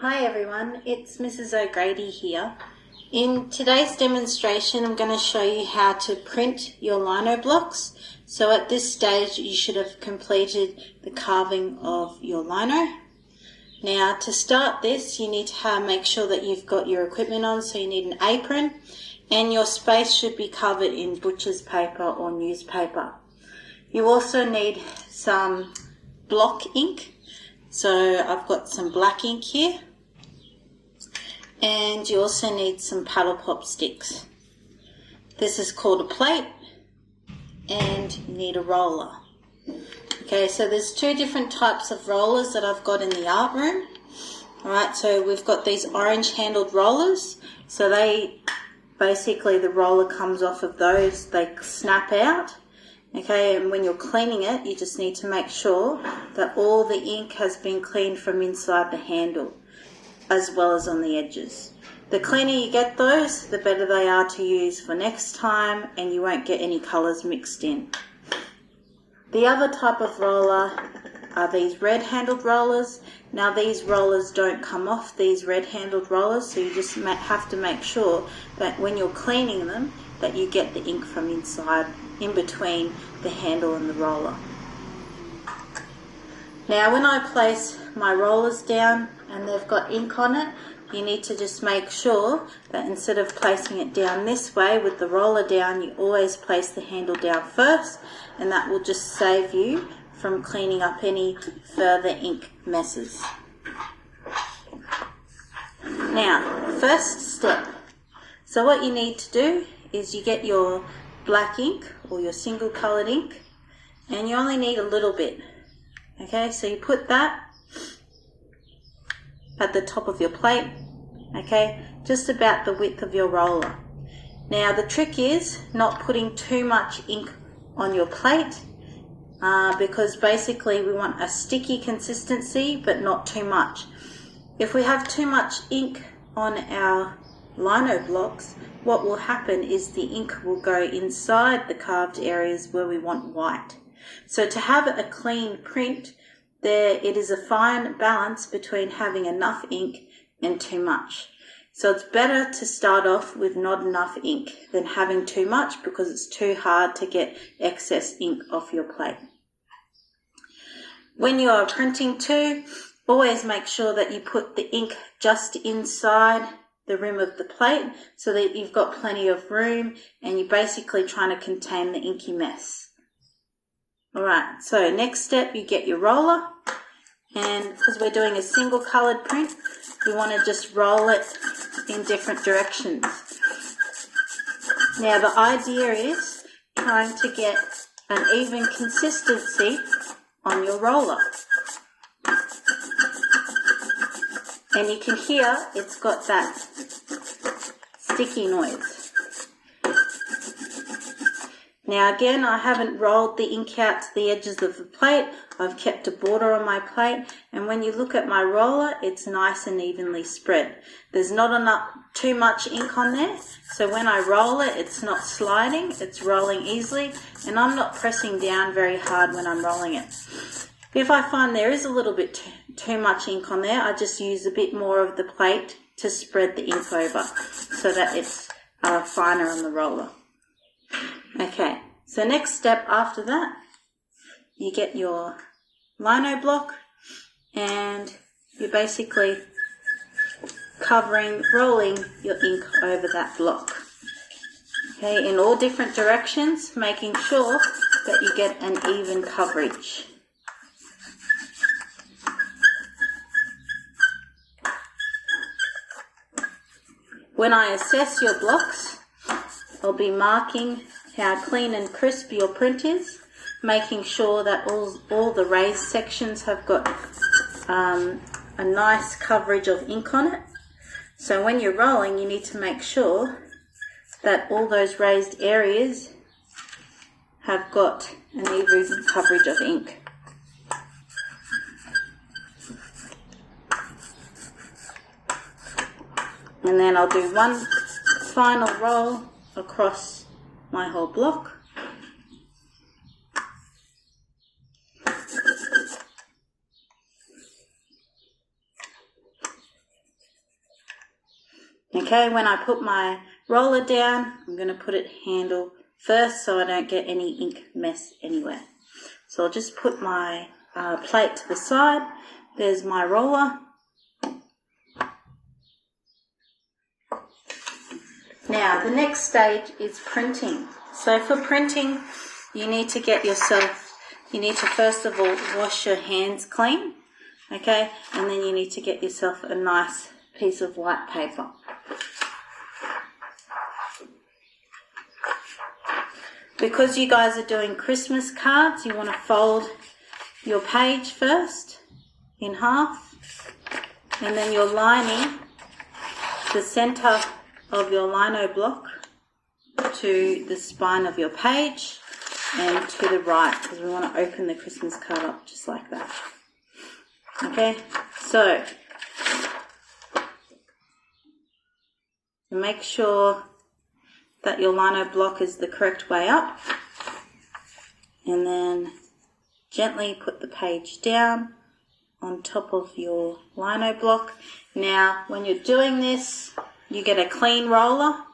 Hi everyone, it's Mrs. O'Grady here. In today's demonstration I'm going to show you how to print your lino blocks. So at this stage you should have completed the carving of your lino. Now to start this you need to make sure that you've got your equipment on, so you need an apron and your space should be covered in butcher's paper or newspaper. You also need some block ink. So I've got some black ink here. And you also need some paddle pop sticks. This is called a plate, and you need a roller. Okay, so there's two different types of rollers that I've got in the art room. Alright, so we've got these orange handled rollers. So the roller comes off of those, they snap out. Okay, and when you're cleaning it, you just need to make sure that all the ink has been cleaned from inside the handle, as well as on the edges. The cleaner you get those, the better they are to use for next time, and you won't get any colours mixed in. The other type of roller are these red handled rollers. Now these rollers don't come off, these red handled rollers, so you just have to make sure that when you're cleaning them that you get the ink from inside, in between the handle and the roller. Now when I place my rollers down and they've got ink on it, you need to just make sure that instead of placing it down this way with the roller down, you always place the handle down first, and that will just save you from cleaning up any further ink messes. Now, first step. So what you need to do is you get your black ink or your single coloured ink, and you only need a little bit. Okay, so you put that at the top of your plate, okay, just about the width of your roller. Now the trick is not putting too much ink on your plate because basically we want a sticky consistency but not too much. If we have too much ink on our lino blocks, what will happen is the ink will go inside the carved areas where we want white. So to have a clean print, it is a fine balance between having enough ink and too much. So it's better to start off with not enough ink than having too much, because it's too hard to get excess ink off your plate. When you are printing too, always make sure that you put the ink just inside the rim of the plate so that you've got plenty of room and you're basically trying to contain the inky mess. Alright, so next step, you get your roller, and because we're doing a single coloured print, we want to just roll it in different directions. Now the idea is trying to get an even consistency on your roller. And you can hear it's got that sticky noise. Now again, I haven't rolled the ink out to the edges of the plate. I've kept a border on my plate, and when you look at my roller, it's nice and evenly spread. There's not too much ink on there, so when I roll it, it's not sliding, it's rolling easily, and I'm not pressing down very hard when I'm rolling it. If I find there is a little bit too much ink on there, I just use a bit more of the plate to spread the ink over so that it's finer on the roller. Okay, so next step after that, you get your lino block and you're basically rolling your ink over that block. Okay, in all different directions, making sure that you get an even coverage. When I assess your blocks, I'll be marking how clean and crisp your print is, making sure that all the raised sections have got a nice coverage of ink on it. So when you're rolling, you need to make sure that all those raised areas have got an even coverage of ink. And then I'll do one final roll across my whole block. Okay, when I put my roller down, I'm going to put it handle first so I don't get any ink mess anywhere. So I'll just put my plate to the side. There's my roller. Now, the next stage is printing. So for printing, you need to first of all wash your hands clean, okay? And then you need to get yourself a nice piece of white paper. Because you guys are doing Christmas cards, you want to fold your page first in half, and then you're lining the center of your lino block to the spine of your page and to the right, because we want to open the Christmas card up just like that. Okay, so make sure that your lino block is the correct way up, and then gently put the page down on top of your lino block. Now, when you're doing this, you get a clean roller,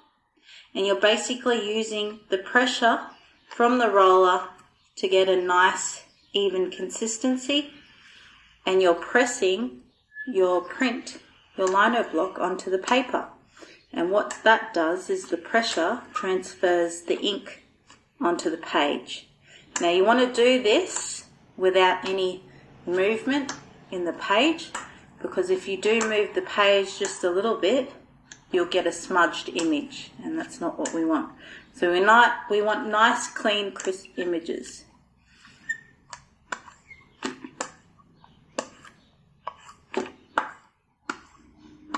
and you're basically using the pressure from the roller to get a nice even consistency, and you're pressing your lino block onto the paper. And what that does is the pressure transfers the ink onto the page. Now you want to do this without any movement in the page, because if you do move the page just a little bit, you'll get a smudged image, and that's not what we want. So we want nice, clean, crisp images.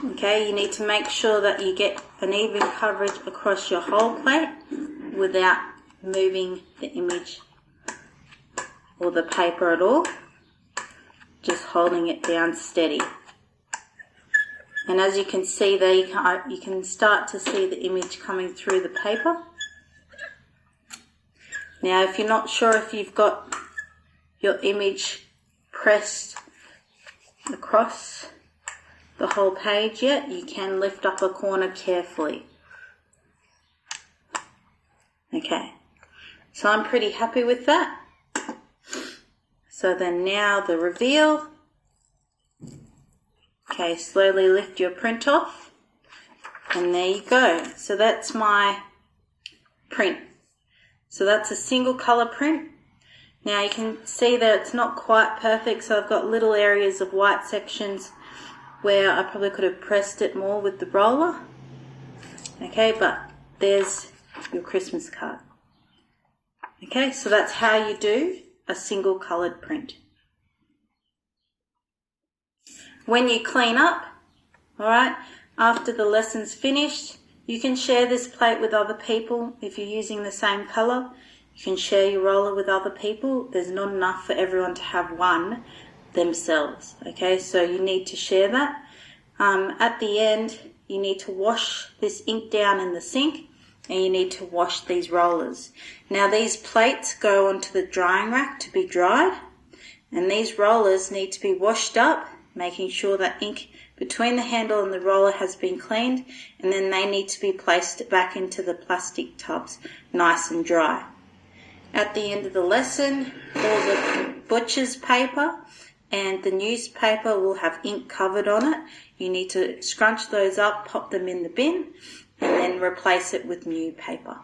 Okay, you need to make sure that you get an even coverage across your whole plate without moving the image or the paper at all, just holding it down steady. And as you can see there, you can start to see the image coming through the paper. Now, if you're not sure if you've got your image pressed across the whole page yet, you can lift up a corner carefully. Okay, so I'm pretty happy with that. So then now the reveal. Okay, slowly lift your print off, and there you go. So that's my print. So that's a single color print. Now you can see that it's not quite perfect, so I've got little areas of white sections where I probably could have pressed it more with the roller. Okay, but there's your Christmas card. Okay, so that's how you do a single coloured print. When you clean up, alright, after the lesson's finished, you can share this plate with other people. If you're using the same colour, you can share your roller with other people. There's not enough for everyone to have one themselves. Okay, so you need to share that. At the end, you need to wash this ink down in the sink, and you need to wash these rollers. Now these plates go onto the drying rack to be dried, and these rollers need to be washed up, making sure that ink between the handle and the roller has been cleaned, and then they need to be placed back into the plastic tubs nice and dry. At the end of the lesson, all the butcher's paper and the newspaper will have ink covered on it. You need to scrunch those up, pop them in the bin, and then replace it with new paper.